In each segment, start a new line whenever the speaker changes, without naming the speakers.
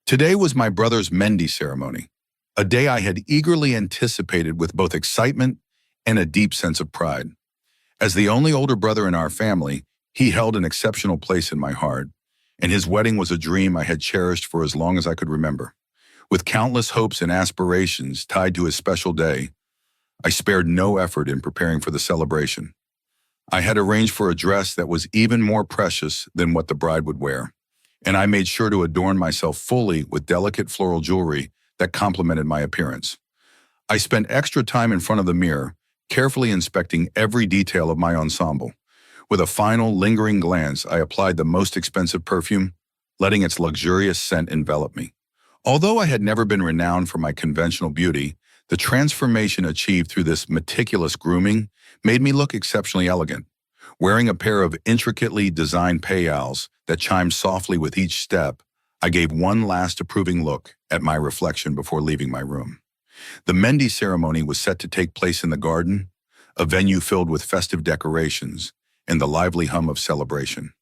Today was my brother's Mendi ceremony, a day I had eagerly anticipated with both excitement and a deep sense of pride. As the only older brother in our family, he held an exceptional place in my heart, and his wedding was a dream I had cherished for as long as I could remember. With countless hopes and aspirations tied to his special day, I spared no effort in preparing for the celebration. I had arranged for a dress that was even more precious than what the bride would wear, and I made sure to adorn myself fully with delicate floral jewelry that complemented my appearance. I spent extra time in front of the mirror, carefully inspecting every detail of my ensemble. With a final, lingering glance, I applied the most expensive perfume, letting its luxurious scent envelop me. Although I had never been renowned for my conventional beauty, the transformation achieved through this meticulous grooming made me look exceptionally elegant. Wearing a pair of intricately designed payals that chimed softly with each step, I gave one last approving look at my reflection before leaving my room. The Mendi ceremony was set to take place in the garden, a venue filled with festive decorations and the lively hum of celebration.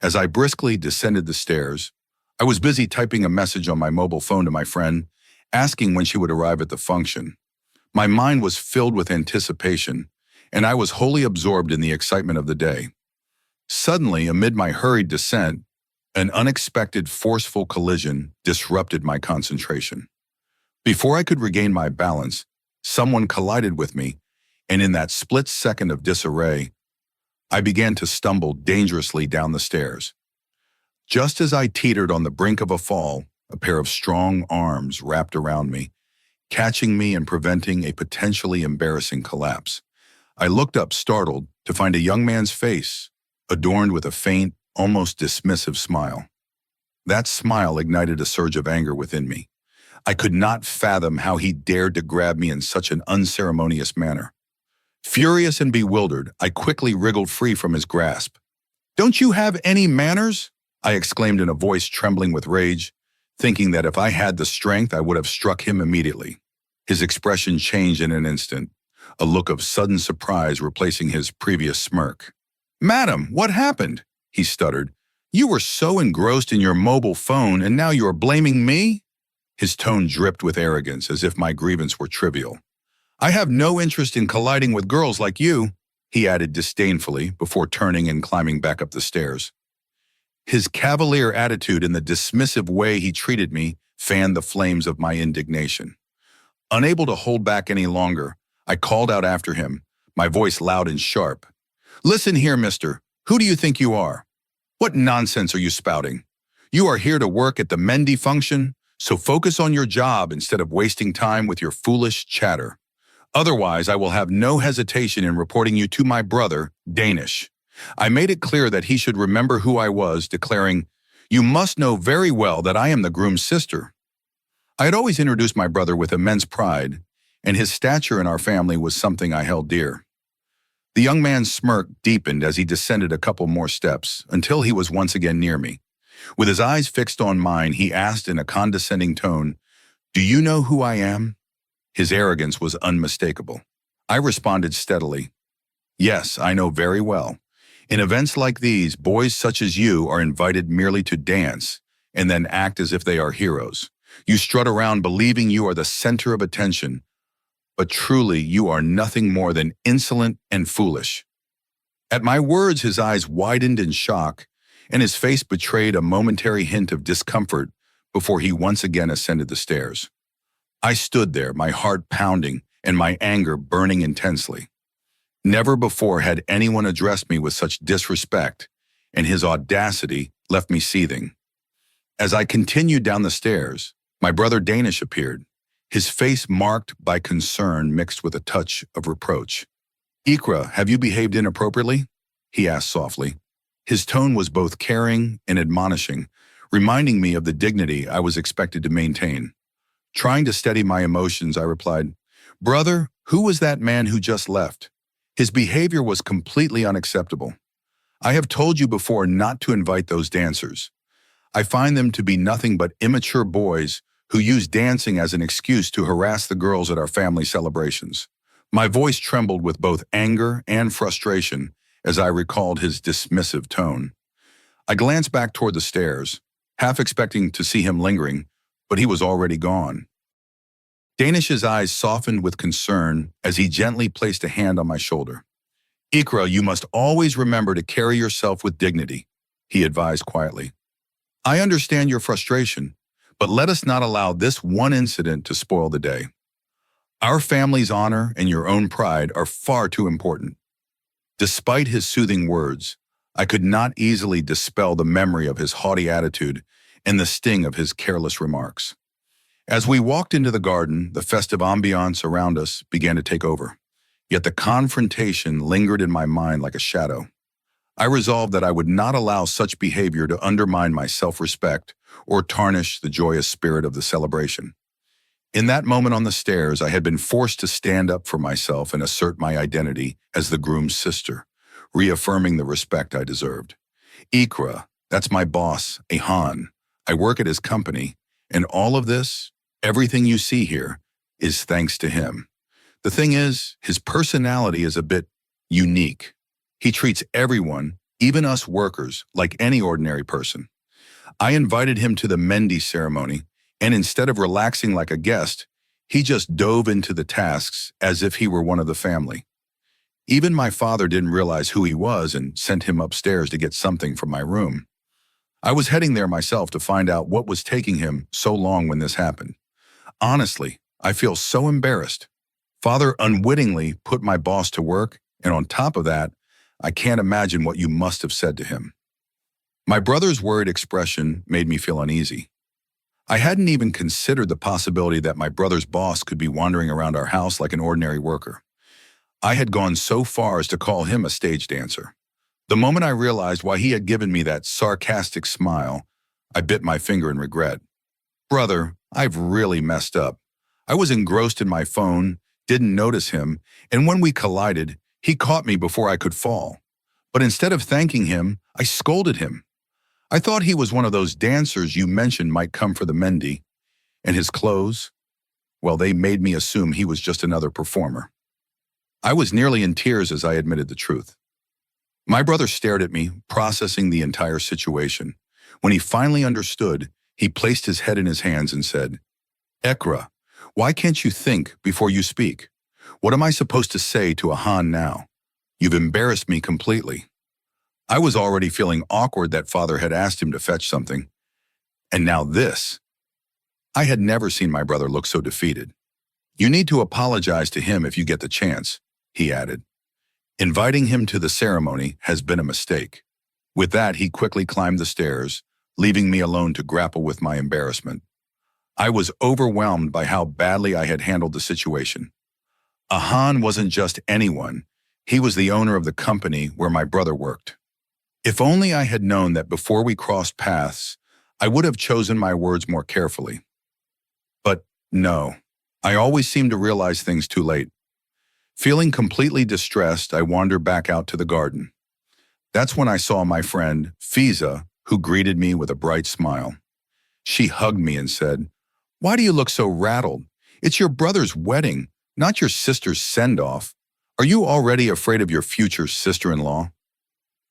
As I briskly descended the stairs, I was busy typing a message on my mobile phone to my friend, asking when she would arrive at the function. My mind was filled with anticipation, and I was wholly absorbed in the excitement of the day. Suddenly, amid my hurried descent, an unexpected forceful collision disrupted my concentration. Before I could regain my balance, someone collided with me, and in that split second of disarray, I began to stumble dangerously down the stairs. Just as I teetered on the brink of a fall, a pair of strong arms wrapped around me, catching me and preventing a potentially embarrassing collapse. I looked up startled to find a young man's face, adorned with a faint, almost dismissive smile. That smile ignited a surge of anger within me. I could not fathom how he dared to grab me in such an unceremonious manner. Furious and bewildered, I quickly wriggled free from his grasp. "Don't you have any manners?" I exclaimed in a voice trembling with rage, thinking that if I had the strength, I would have struck him immediately. His expression changed in an instant, a look of sudden surprise replacing his previous smirk. "Madam, what happened?" he stuttered. "You were so engrossed in your mobile phone, and now you are blaming me?" His tone dripped with arrogance, as if my grievance were trivial. "I have no interest in colliding with girls like you," he added disdainfully before turning and climbing back up the stairs. His cavalier attitude and the dismissive way he treated me fanned the flames of my indignation. Unable to hold back any longer, I called out after him, my voice loud and sharp. "Listen here, mister. Who do you think you are? What nonsense are you spouting? You are here to work at the Mendi function, so focus on your job instead of wasting time with your foolish chatter. Otherwise, I will have no hesitation in reporting you to my brother, Danish." I made it clear that he should remember who I was, declaring, "You must know very well that I am the groom's sister." I had always introduced my brother with immense pride, and his stature in our family was something I held dear. The young man's smirk deepened as he descended a couple more steps, until he was once again near me. With his eyes fixed on mine, he asked in a condescending tone, "Do you know who I am?" His arrogance was unmistakable. I responded steadily, "Yes, I know very well. In events like these, boys such as you are invited merely to dance and then act as if they are heroes. You strut around believing you are the center of attention, but truly you are nothing more than insolent and foolish." At my words, his eyes widened in shock, and his face betrayed a momentary hint of discomfort before he once again ascended the stairs. I stood there, my heart pounding and my anger burning intensely. Never before had anyone addressed me with such disrespect, and his audacity left me seething. As I continued down the stairs, my brother Danish appeared, his face marked by concern mixed with a touch of reproach. "Ikra, have you behaved inappropriately?" he asked softly. His tone was both caring and admonishing, reminding me of the dignity I was expected to maintain. Trying to steady my emotions, I replied, "Brother, who was that man who just left? His behavior was completely unacceptable. I have told you before not to invite those dancers. I find them to be nothing but immature boys who use dancing as an excuse to harass the girls at our family celebrations." My voice trembled with both anger and frustration as I recalled his dismissive tone. I glanced back toward the stairs, half expecting to see him lingering, but he was already gone. Danish's eyes softened with concern as he gently placed a hand on my shoulder. Ikra, you must always remember to carry yourself with dignity, he advised quietly. I understand your frustration, but let us not allow this one incident to spoil the day. Our family's honor and your own pride are far too important. Despite his soothing words, I could not easily dispel the memory of his haughty attitude and the sting of his careless remarks. As we walked into the garden, the festive ambiance around us began to take over. Yet the confrontation lingered in my mind like a shadow. I resolved that I would not allow such behavior to undermine my self-respect or tarnish the joyous spirit of the celebration. In that moment on the stairs, I had been forced to stand up for myself and assert my identity as the groom's sister, reaffirming the respect I deserved. Ikra, that's my boss, Ahan. I work at his company, and all of this, everything you see here, is thanks to him. The thing is, his personality is a bit unique. He treats everyone, even us workers, like any ordinary person. I invited him to the Mendi ceremony, and instead of relaxing like a guest, he just dove into the tasks as if he were one of the family. Even my father didn't realize who he was and sent him upstairs to get something from my room. I was heading there myself to find out what was taking him so long when this happened. Honestly, I feel so embarrassed. Father unwittingly put my boss to work, and on top of that, I can't imagine what you must have said to him. My brother's worried expression made me feel uneasy. I hadn't even considered the possibility that my brother's boss could be wandering around our house like an ordinary worker. I had gone so far as to call him a stage dancer. The moment I realized why he had given me that sarcastic smile, I bit my finger in regret. Brother, I've really messed up. I was engrossed in my phone, didn't notice him, and when we collided, he caught me before I could fall. But instead of thanking him, I scolded him. I thought he was one of those dancers you mentioned might come for the Mendi. And his clothes? Well, they made me assume he was just another performer. I was nearly in tears as I admitted the truth. My brother stared at me, processing the entire situation. When he finally understood, he placed his head in his hands and said, Ikra, why can't you think before you speak? What am I supposed to say to Ahan now? You've embarrassed me completely. I was already feeling awkward that father had asked him to fetch something. And now this. I had never seen my brother look so defeated. You need to apologize to him if you get the chance, he added. Inviting him to the ceremony has been a mistake. With that, he quickly climbed the stairs, leaving me alone to grapple with my embarrassment. I was overwhelmed by how badly I had handled the situation. Ahan wasn't just anyone. He was the owner of the company where my brother worked. If only I had known that before we crossed paths, I would have chosen my words more carefully. But no, I always seem to realize things too late. Feeling completely distressed, I wandered back out to the garden. That's when I saw my friend, Fiza, who greeted me with a bright smile. She hugged me and said, Why do you look so rattled? It's your brother's wedding, not your sister's send-off. Are you already afraid of your future sister-in-law?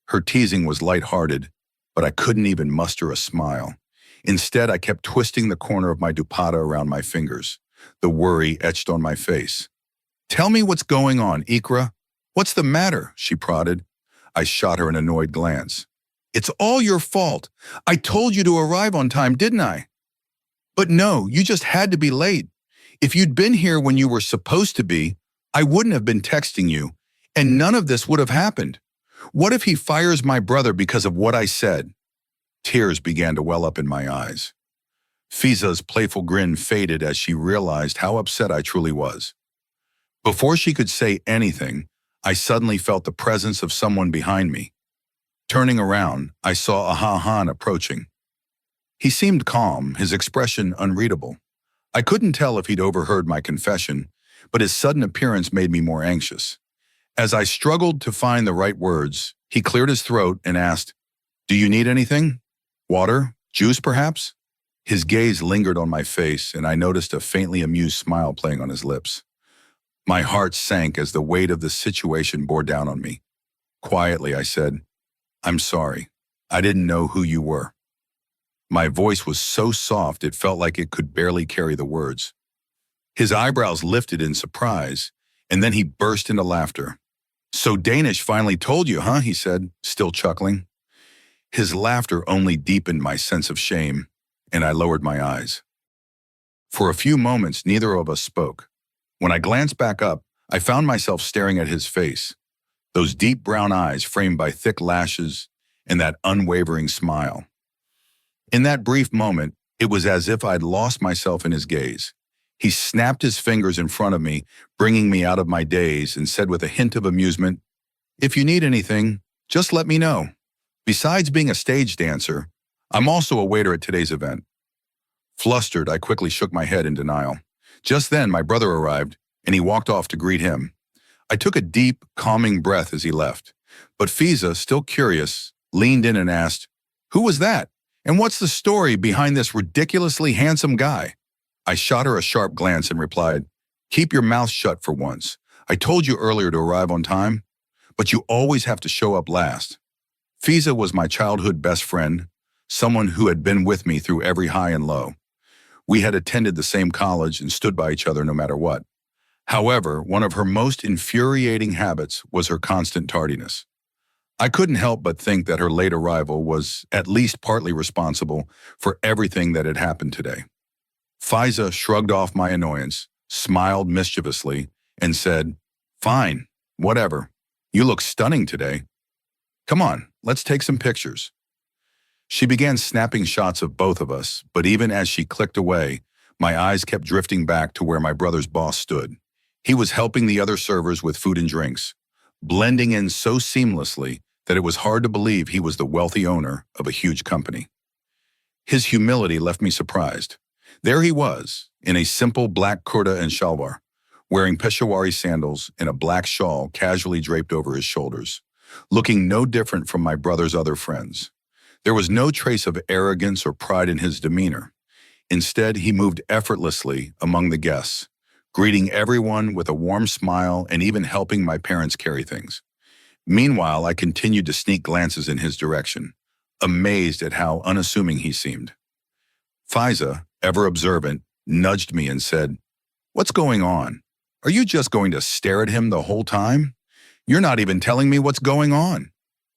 Her teasing was light-hearted, but I couldn't even muster a smile. Instead, I kept twisting the corner of my dupatta around my fingers, the worry etched on my face. Tell me what's going on, Ikra. What's the matter? She prodded. I shot her an annoyed glance. It's all your fault. I told you to arrive on time, didn't I? But no, you just had to be late. If you'd been here when you were supposed to be, I wouldn't have been texting you, and none of this would have happened. What if he fires my brother because of what I said? Tears began to well up in my eyes. Fiza's playful grin faded as she realized how upset I truly was. Before she could say anything, I suddenly felt the presence of someone behind me. Turning around, I saw Ahan approaching. He seemed calm, his expression unreadable. I couldn't tell if he'd overheard my confession, but his sudden appearance made me more anxious. As I struggled to find the right words, he cleared his throat and asked, Do you need anything? Water? Juice, perhaps? His gaze lingered on my face, and I noticed a faintly amused smile playing on his lips. My heart sank as the weight of the situation bore down on me. Quietly, I said, I'm sorry. I didn't know who you were. My voice was so soft it felt like it could barely carry the words. His eyebrows lifted in surprise, and then he burst into laughter. "So Danish finally told you, huh?" he said, still chuckling. His laughter only deepened my sense of shame, and I lowered my eyes. For a few moments, neither of us spoke. When I glanced back up, I found myself staring at his face, those deep brown eyes framed by thick lashes and that unwavering smile. In that brief moment, it was as if I'd lost myself in his gaze. He snapped his fingers in front of me, bringing me out of my daze, and said with a hint of amusement, "If you need anything, just let me know. Besides being a stage dancer, I'm also a waiter at today's event." Flustered, I quickly shook my head in denial. Just then, my brother arrived, and he walked off to greet him. I took a deep, calming breath as he left, but Fiza, still curious, leaned in and asked, "Who was that? And what's the story behind this ridiculously handsome guy?" I shot her a sharp glance and replied, "Keep your mouth shut for once. I told you earlier to arrive on time, but you always have to show up last." Fiza was my childhood best friend, someone who had been with me through every high and low. We had attended the same college and stood by each other no matter what. However, one of her most infuriating habits was her constant tardiness. I couldn't help but think that her late arrival was at least partly responsible for everything that had happened today. Fiza shrugged off my annoyance, smiled mischievously, and said, "Fine, whatever. You look stunning today. Come on, let's take some pictures." She began snapping shots of both of us, but even as she clicked away, my eyes kept drifting back to where my brother's boss stood. He was helping the other servers with food and drinks, blending in so seamlessly that it was hard to believe he was the wealthy owner of a huge company. His humility left me surprised. There he was, in a simple black kurta and shalwar, wearing Peshawari sandals and a black shawl casually draped over his shoulders, looking no different from my brother's other friends. There was no trace of arrogance or pride in his demeanor. Instead, he moved effortlessly among the guests, greeting everyone with a warm smile and even helping my parents carry things. Meanwhile, I continued to sneak glances in his direction, amazed at how unassuming he seemed. Fiza, ever observant, nudged me and said, "What's going on? Are you just going to stare at him the whole time? You're not even telling me what's going on."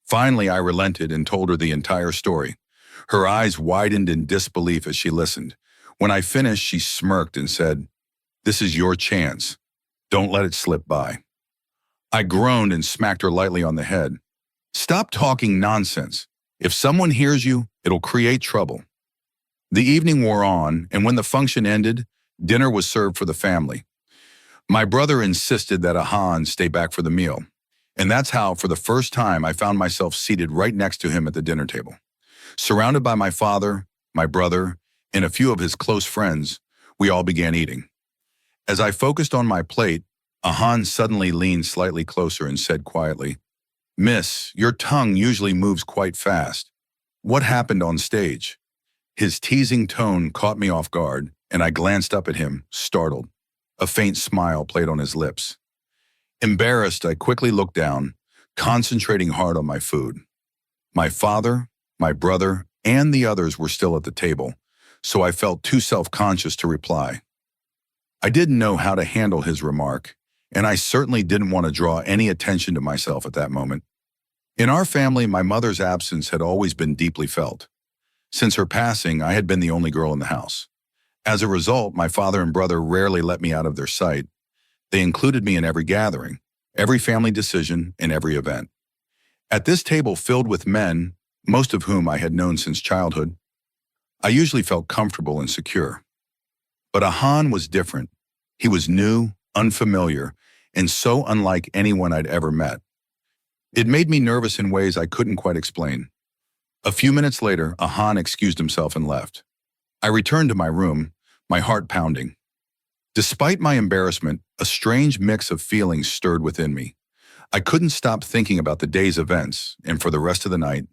Finally, I relented and told her the entire story. Her eyes widened in disbelief as she listened. When I finished, she smirked and said, "This is your chance. Don't let it slip by." I groaned and smacked her lightly on the head. "Stop talking nonsense. If someone hears you, it'll create trouble." The evening wore on, and when the function ended, dinner was served for the family. My brother insisted that Ahan stay back for the meal, and that's how, for the first time, I found myself seated right next to him at the dinner table. Surrounded by my father, my brother, and a few of his close friends, we all began eating. As I focused on my plate, Ahan suddenly leaned slightly closer and said quietly, "Miss, your tongue usually moves quite fast. What happened on stage?" His teasing tone caught me off guard, and I glanced up at him, startled. A faint smile played on his lips. Embarrassed, I quickly looked down, concentrating hard on my food. My father, my brother, and the others were still at the table, so I felt too self-conscious to reply. I didn't know how to handle his remark, and I certainly didn't want to draw any attention to myself at that moment. In our family, my mother's absence had always been deeply felt. Since her passing, I had been the only girl in the house. As a result, my father and brother rarely let me out of their sight. They included me in every gathering, every family decision, and every event. At this table filled with men, most of whom I had known since childhood, I usually felt comfortable and secure. But Ahan was different. He was new, unfamiliar, and so unlike anyone I'd ever met. It made me nervous in ways I couldn't quite explain. A few minutes later, Ahan excused himself and left. I returned to my room, my heart pounding. Despite my embarrassment, a strange mix of feelings stirred within me. I couldn't stop thinking about the day's events, and for the rest of the night,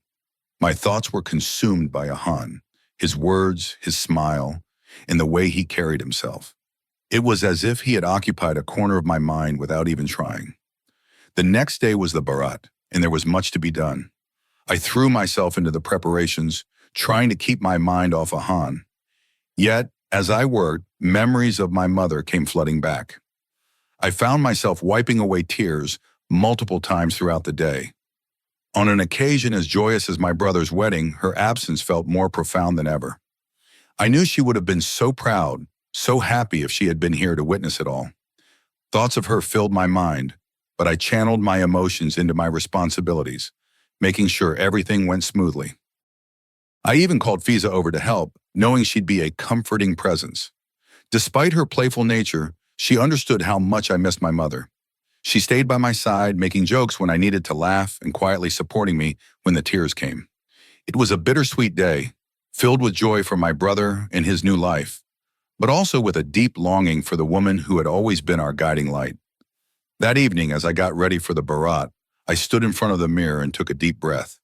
my thoughts were consumed by Ahan, his words, his smile, and the way he carried himself. It was as if he had occupied a corner of my mind without even trying. The next day was the Barat, and there was much to be done. I threw myself into the preparations, trying to keep my mind off Ahan. Yet, as I worked, memories of my mother came flooding back. I found myself wiping away tears multiple times throughout the day. On an occasion as joyous as my brother's wedding, her absence felt more profound than ever. I knew she would have been so proud, so happy if she had been here to witness it all. Thoughts of her filled my mind, but I channeled my emotions into my responsibilities, making sure everything went smoothly. I even called Fiza over to help, knowing she'd be a comforting presence. Despite her playful nature, she understood how much I missed my mother. She stayed by my side, making jokes when I needed to laugh and quietly supporting me when the tears came. It was a bittersweet day, filled with joy for my brother and his new life, but also with a deep longing for the woman who had always been our guiding light. That evening, as I got ready for the Barat, I stood in front of the mirror and took a deep breath.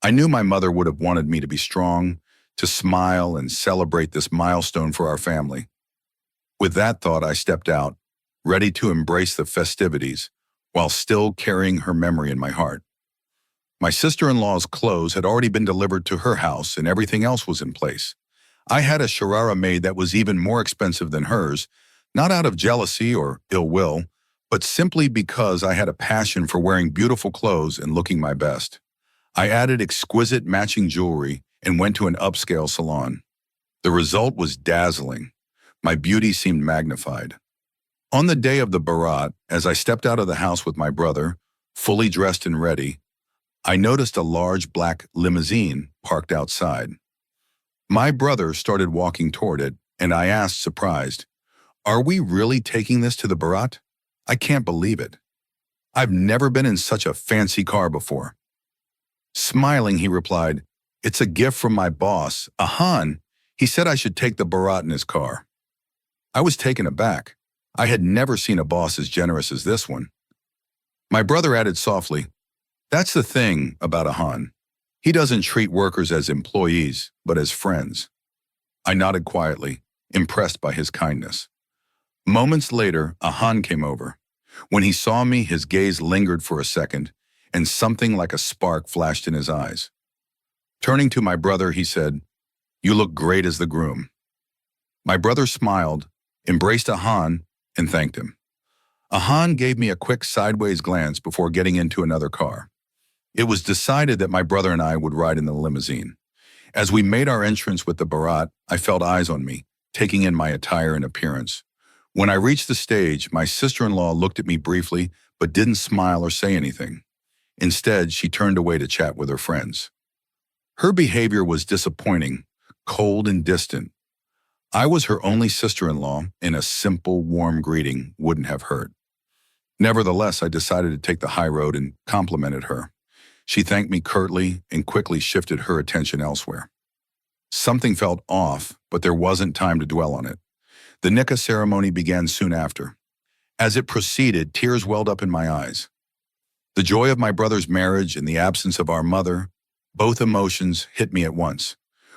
I knew my mother would have wanted me to be strong, to smile and celebrate this milestone for our family. With that thought, I stepped out, ready to embrace the festivities, while still carrying her memory in my heart. My sister-in-law's clothes had already been delivered to her house and everything else was in place. I had a sharara made that was even more expensive than hers, not out of jealousy or ill will, but simply because I had a passion for wearing beautiful clothes and looking my best. I added exquisite matching jewelry and went to an upscale salon. The result was dazzling. My beauty seemed magnified. On the day of the Barat, as I stepped out of the house with my brother, fully dressed and ready, I noticed a large black limousine parked outside. My brother started walking toward it, and I asked, surprised, "Are we really taking this to the Barat? I can't believe it. I've never been in such a fancy car before." Smiling, he replied, "It's a gift from my boss, Ahan. He said I should take the Barat in his car." I was taken aback. I had never seen a boss as generous as this one. My brother added softly, "That's the thing about Ahan. He doesn't treat workers as employees, but as friends." I nodded quietly, impressed by his kindness. Moments later, Ahan came over. When he saw me, his gaze lingered for a second, and something like a spark flashed in his eyes. Turning to my brother, he said, "You look great as the groom." My brother smiled, embraced Ahan, and thanked him. Ahan gave me a quick sideways glance before getting into another car. It was decided that my brother and I would ride in the limousine. As we made our entrance with the Barat, I felt eyes on me, taking in my attire and appearance. When I reached the stage, my sister-in-law looked at me briefly, but didn't smile or say anything. Instead, she turned away to chat with her friends. Her behavior was disappointing, cold and distant. I was her only sister-in-law, and a simple, warm greeting wouldn't have hurt. Nevertheless, I decided to take the high road and complimented her. She thanked me curtly and quickly shifted her attention elsewhere. Something felt off, but there wasn't time to dwell on it. The nikah ceremony began soon after. As it proceeded, tears welled up in my eyes. The joy of my brother's marriage and the absence of our mother, both emotions hit me at once.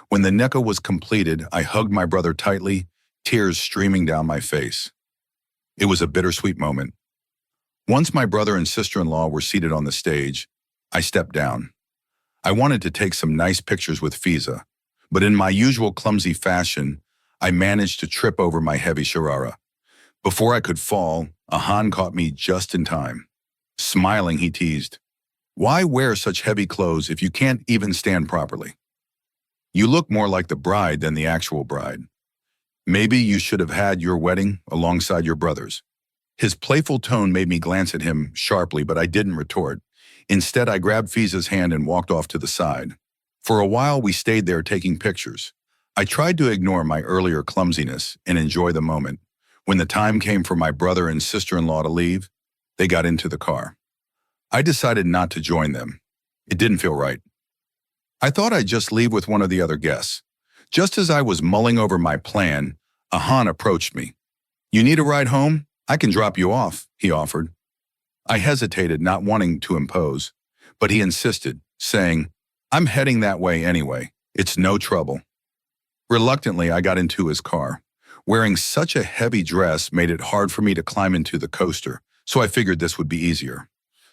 When the nikah was completed, I hugged my brother tightly, tears streaming down my face. It was a bittersweet moment. Once my brother and sister-in-law were seated on the stage, I stepped down. I wanted to take some nice pictures with Fiza, but in my usual clumsy fashion, I managed to trip over my heavy sharara. Before I could fall, Ahan caught me just in time. Smiling, he teased, "Why wear such heavy clothes if you can't even stand properly? You look more like the bride than the actual bride. Maybe you should have had your wedding alongside your brother's." His playful tone made me glance at him sharply, but I didn't retort. Instead, I grabbed Fiza's hand and walked off to the side. For a while, we stayed there taking pictures. I tried to ignore my earlier clumsiness and enjoy the moment. When the time came for my brother and sister-in-law to leave, they got into the car. I decided not to join them. It didn't feel right. I thought I'd just leave with one of the other guests. Just as I was mulling over my plan, Ahan approached me. "You need a ride home? I can drop you off," he offered. I hesitated, not wanting to impose, but he insisted, saying, "I'm heading that way anyway. It's no trouble." Reluctantly, I got into his car. Wearing such a heavy dress made it hard for me to climb into the coaster, so I figured this would be easier.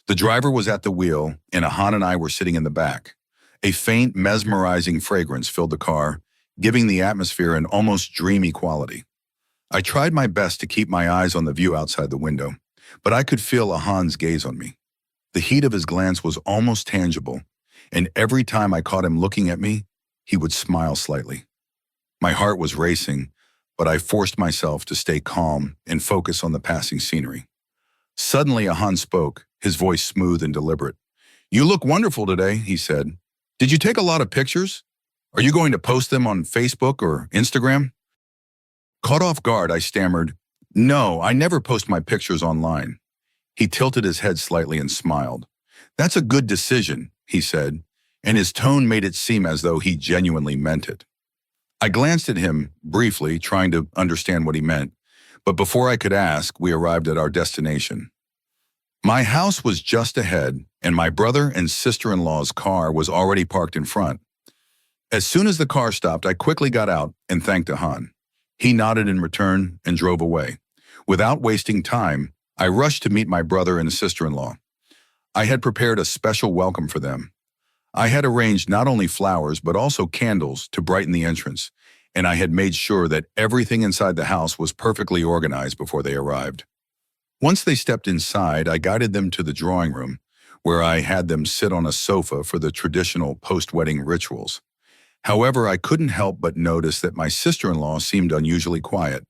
The driver was at the wheel, and Ahan and I were sitting in the back. A faint, mesmerizing fragrance filled the car, giving the atmosphere an almost dreamy quality. I tried my best to keep my eyes on the view outside the window, but I could feel Ahan's gaze on me. The heat of his glance was almost tangible, and every time I caught him looking at me, he would smile slightly. My heart was racing, but I forced myself to stay calm and focus on the passing scenery. Suddenly, Ahan spoke, his voice smooth and deliberate. "You look wonderful today," he said. "Did you take a lot of pictures? Are you going to post them on Facebook or Instagram?" Caught off guard, I stammered, "No, I never post my pictures online." He tilted his head slightly and smiled. "That's a good decision," he said, and his tone made it seem as though he genuinely meant it. I glanced at him briefly, trying to understand what he meant, but before I could ask, we arrived at our destination. My house was just ahead, and my brother and sister-in-law's car was already parked in front. As soon as the car stopped, I quickly got out and thanked Ahan. He nodded in return and drove away. Without wasting time, I rushed to meet my brother and sister-in-law. I had prepared a special welcome for them. I had arranged not only flowers but also candles to brighten the entrance, and I had made sure that everything inside the house was perfectly organized before they arrived. Once they stepped inside, I guided them to the drawing room, where I had them sit on a sofa for the traditional post-wedding rituals. However, I couldn't help but notice that my sister-in-law seemed unusually quiet.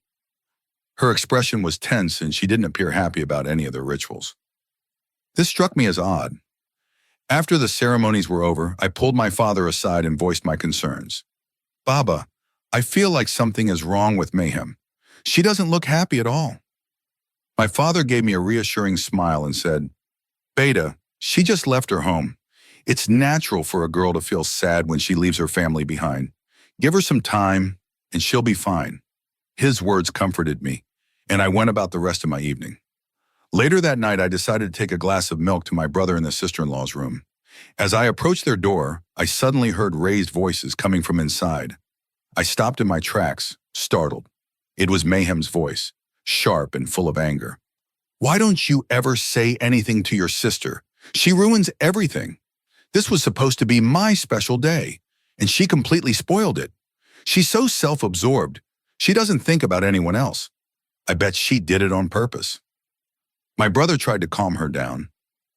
Her expression was tense and she didn't appear happy about any of the rituals. This struck me as odd. After the ceremonies were over, I pulled my father aside and voiced my concerns. "Baba, I feel like something is wrong with Mayhem. She doesn't look happy at all." My father gave me a reassuring smile and said, "Beta, she just left her home. It's natural for a girl to feel sad when she leaves her family behind. Give her some time, and she'll be fine." His words comforted me, and I went about the rest of my evening. Later that night, I decided to take a glass of milk to my brother and the sister-in-law's room. As I approached their door, I suddenly heard raised voices coming from inside. I stopped in my tracks, startled. It was Mayhem's voice, sharp and full of anger. "Why don't you ever say anything to your sister? She ruins everything. This was supposed to be my special day, and she completely spoiled it. She's so self-absorbed. She doesn't think about anyone else. I bet she did it on purpose." My brother tried to calm her down.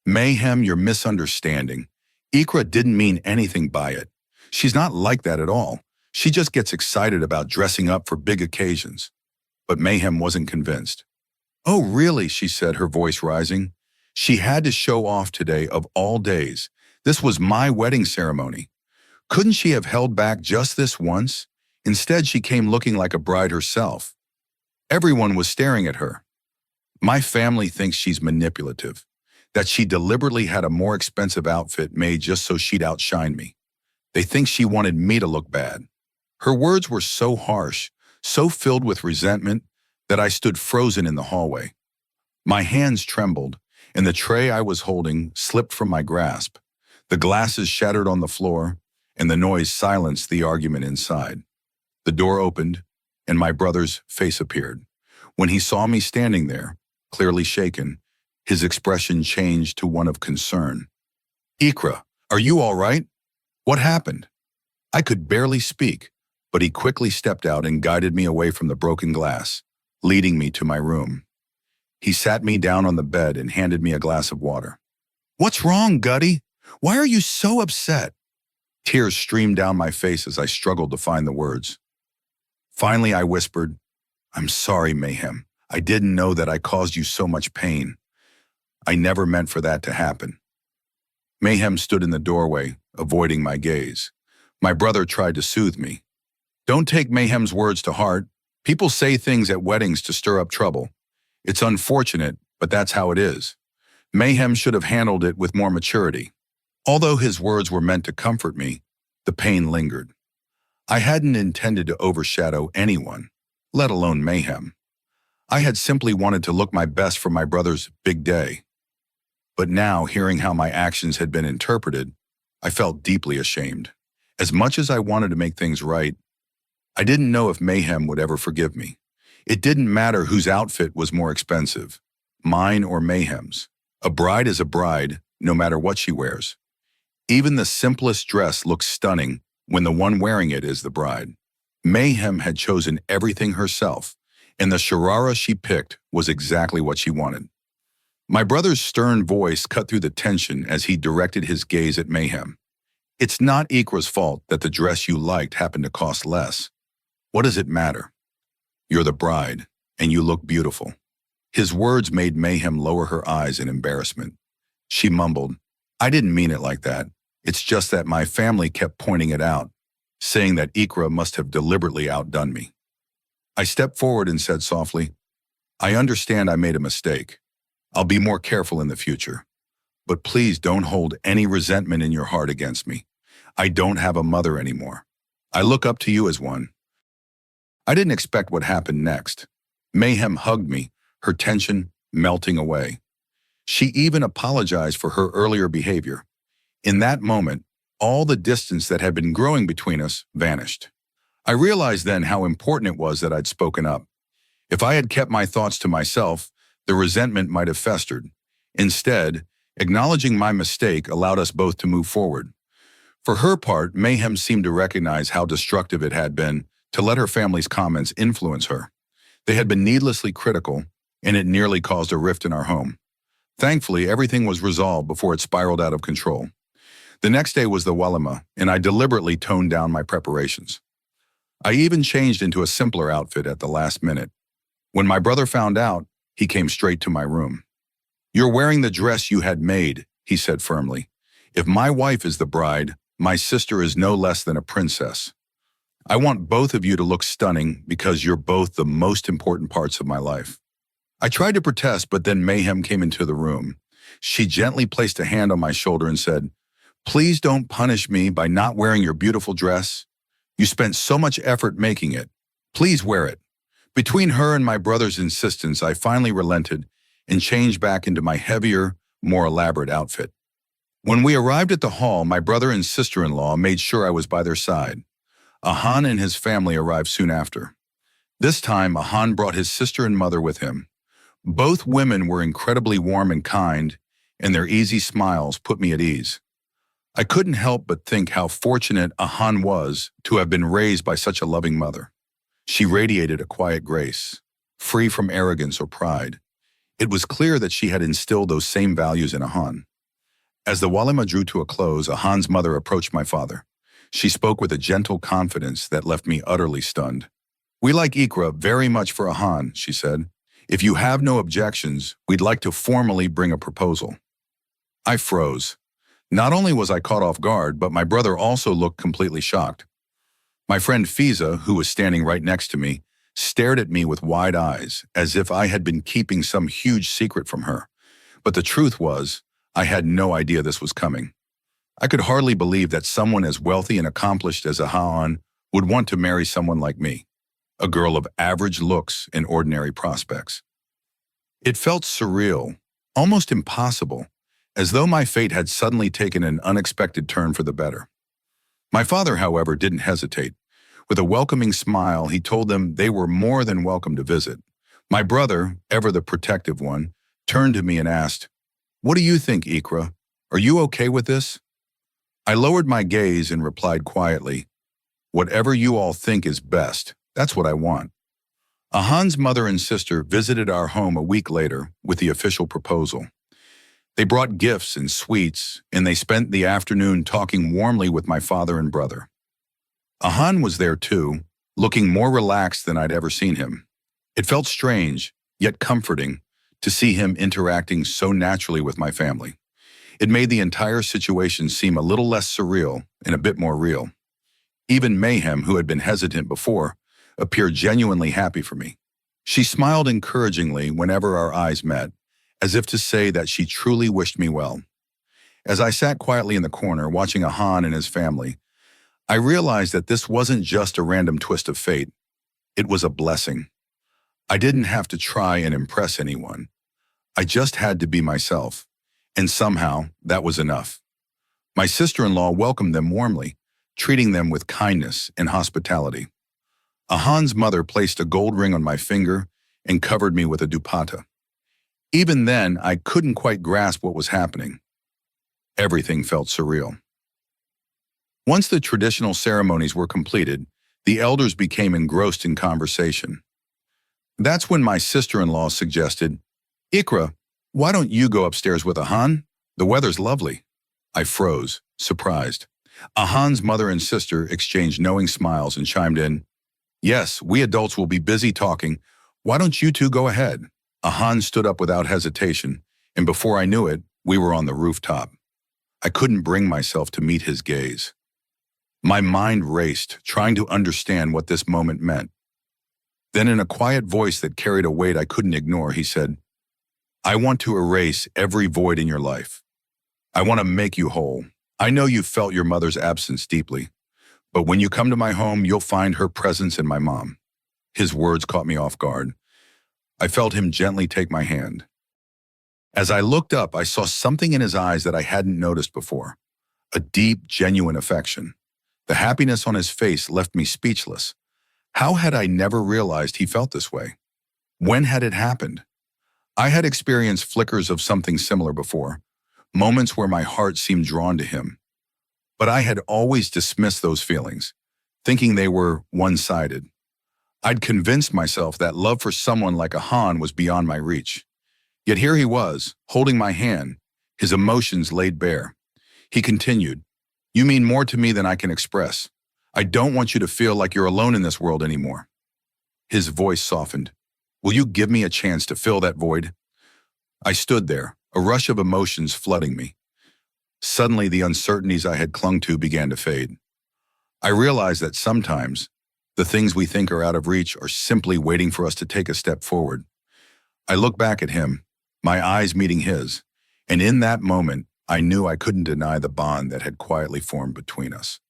"Mayhem, you're misunderstanding. Ikra didn't mean anything by it. She's not like that at all. She just gets excited about dressing up for big occasions." But Mayhem wasn't convinced. "Oh, really?" she said, her voice rising. "She had to show off today of all days. This was my wedding ceremony. Couldn't she have held back just this once? Instead, she came looking like a bride herself. Everyone was staring at her. My family thinks she's manipulative, that she deliberately had a more expensive outfit made just so she'd outshine me. They think she wanted me to look bad." Her words were so harsh, so filled with resentment, that I stood frozen in the hallway. My hands trembled, and the tray I was holding slipped from my grasp. The glasses shattered on the floor, and the noise silenced the argument inside. The door opened, and my brother's face appeared. When he saw me standing there, clearly shaken, his expression changed to one of concern. "Ikra, are you all right? What happened?" I could barely speak, but he quickly stepped out and guided me away from the broken glass, leading me to my room. He sat me down on the bed and handed me a glass of water. "What's wrong, Gutty? Why are you so upset?" Tears streamed down my face as I struggled to find the words. Finally, I whispered, "I'm sorry, Mayhem. I didn't know that I caused you so much pain. I never meant for that to happen." Mayhem stood in the doorway, avoiding my gaze. My brother tried to soothe me. "Don't take Mayhem's words to heart. People say things at weddings to stir up trouble. It's unfortunate, but that's how it is. Mayhem should have handled it with more maturity." Although his words were meant to comfort me, the pain lingered. I hadn't intended to overshadow anyone, let alone Mayhem. I had simply wanted to look my best for my brother's big day. But now, hearing how my actions had been interpreted, I felt deeply ashamed. As much as I wanted to make things right, I didn't know if Mayhem would ever forgive me. It didn't matter whose outfit was more expensive, mine or Mayhem's. A bride is a bride, no matter what she wears. Even the simplest dress looks stunning when the one wearing it is the bride. Mayhem had chosen everything herself, and the sharara she picked was exactly what she wanted. My brother's stern voice cut through the tension as he directed his gaze at Mayhem. It's not Ikra's fault that the dress you liked happened to cost less. What does it matter? You're the bride, and you look beautiful. His words made Mayhem lower her eyes in embarrassment. She mumbled, I didn't mean it like that. It's just that my family kept pointing it out, saying that Ikra must have deliberately outdone me. I stepped forward and said softly, I understand I made a mistake. I'll be more careful in the future. But please don't hold any resentment in your heart against me. I don't have a mother anymore. I look up to you as one. I didn't expect what happened next. Mayhem hugged me, her tension melting away. She even apologized for her earlier behavior. In that moment, all the distance that had been growing between us vanished. I realized then how important it was that I'd spoken up. If I had kept my thoughts to myself, the resentment might have festered. Instead, acknowledging my mistake allowed us both to move forward. For her part, Mayhem seemed to recognize how destructive it had been to let her family's comments influence her. They had been needlessly critical, and it nearly caused a rift in our home. Thankfully, everything was resolved before it spiraled out of control. The next day was the Walima, and I deliberately toned down my preparations. I even changed into a simpler outfit at the last minute. When my brother found out, he came straight to my room. You're wearing the dress you had made, he said firmly. If my wife is the bride, my sister is no less than a princess. I want both of you to look stunning because you're both the most important parts of my life. I tried to protest, but then Mayhem came into the room. She gently placed a hand on my shoulder and said, Please don't punish me by not wearing your beautiful dress. You spent so much effort making it. Please wear it. Between her and my brother's insistence, I finally relented and changed back into my heavier, more elaborate outfit. When we arrived at the hall, my brother and sister-in-law made sure I was by their side. Ahan and his family arrived soon after. This time, Ahan brought his sister and mother with him. Both women were incredibly warm and kind, and their easy smiles put me at ease. I couldn't help but think how fortunate Ahan was to have been raised by such a loving mother. She radiated a quiet grace, free from arrogance or pride. It was clear that she had instilled those same values in Ahan. As the Walima drew to a close, Ahan's mother approached my father. She spoke with a gentle confidence that left me utterly stunned. We like Ikra very much for Ahan, she said. If you have no objections, we'd like to formally bring a proposal. I froze. Not only was I caught off guard, but my brother also looked completely shocked. My friend Fiza, who was standing right next to me, stared at me with wide eyes, as if I had been keeping some huge secret from her. But the truth was, I had no idea this was coming. I could hardly believe that someone as wealthy and accomplished as Ahan would want to marry someone like me, a girl of average looks and ordinary prospects. It felt surreal, almost impossible, as though my fate had suddenly taken an unexpected turn for the better. My father, however, didn't hesitate. With a welcoming smile, he told them they were more than welcome to visit. My brother, ever the protective one, turned to me and asked, What do you think, Ikra? Are you okay with this? I lowered my gaze and replied quietly, Whatever you all think is best, that's what I want. Ahan's mother and sister visited our home a week later with the official proposal. They brought gifts and sweets, and they spent the afternoon talking warmly with my father and brother. Ahan was there too, looking more relaxed than I'd ever seen him. It felt strange, yet comforting, to see him interacting so naturally with my family. It made the entire situation seem a little less surreal and a bit more real. Even Mayhem, who had been hesitant before, appeared genuinely happy for me. She smiled encouragingly whenever our eyes met, as if to say that she truly wished me well. As I sat quietly in the corner watching Ahan and his family, I realized that this wasn't just a random twist of fate. It was a blessing. I didn't have to try and impress anyone. I just had to be myself, and somehow that was enough. My sister-in-law welcomed them warmly, treating them with kindness and hospitality. Ahan's mother placed a gold ring on my finger and covered me with a dupatta. Even then, I couldn't quite grasp what was happening. Everything felt surreal. Once the traditional ceremonies were completed, the elders became engrossed in conversation. That's when my sister-in-law suggested, "Ikra, why don't you go upstairs with Ahan? The weather's lovely." I froze, surprised. Ahan's mother and sister exchanged knowing smiles and chimed in, "Yes, we adults will be busy talking. Why don't you two go ahead?" Ahan stood up without hesitation, and before I knew it, we were on the rooftop. I couldn't bring myself to meet his gaze. My mind raced, trying to understand what this moment meant. Then in a quiet voice that carried a weight I couldn't ignore, he said, "I want to erase every void in your life. I want to make you whole. I know you felt your mother's absence deeply, but when you come to my home, you'll find her presence in my mom." His words caught me off guard. I felt him gently take my hand. As I looked up, I saw something in his eyes that I hadn't noticed before, a deep, genuine affection. The happiness on his face left me speechless. How had I never realized he felt this way? When had it happened? I had experienced flickers of something similar before, moments where my heart seemed drawn to him. But I had always dismissed those feelings, thinking they were one-sided. I'd convinced myself that love for someone like Ahan was beyond my reach. Yet here he was, holding my hand, his emotions laid bare. He continued, "You mean more to me than I can express. I don't want you to feel like you're alone in this world anymore." His voice softened. "Will you give me a chance to fill that void?" I stood there, a rush of emotions flooding me. Suddenly, the uncertainties I had clung to began to fade. I realized that sometimes the things we think are out of reach are simply waiting for us to take a step forward. I looked back at him, my eyes meeting his, and in that moment, I knew I couldn't deny the bond that had quietly formed between us.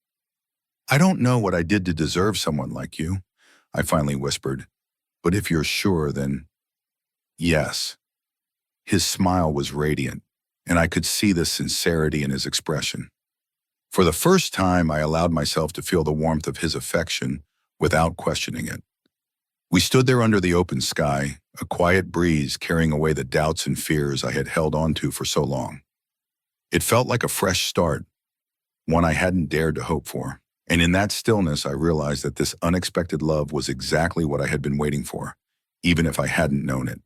"I don't know what I did to deserve someone like you," I finally whispered, "but if you're sure, then yes." His smile was radiant, and I could see the sincerity in his expression. For the first time, I allowed myself to feel the warmth of his affection without questioning it. We stood there under the open sky, a quiet breeze carrying away the doubts and fears I had held on to for so long. It felt like a fresh start, one I hadn't dared to hope for. And in that stillness, I realized that this unexpected love was exactly what I had been waiting for, even if I hadn't known it.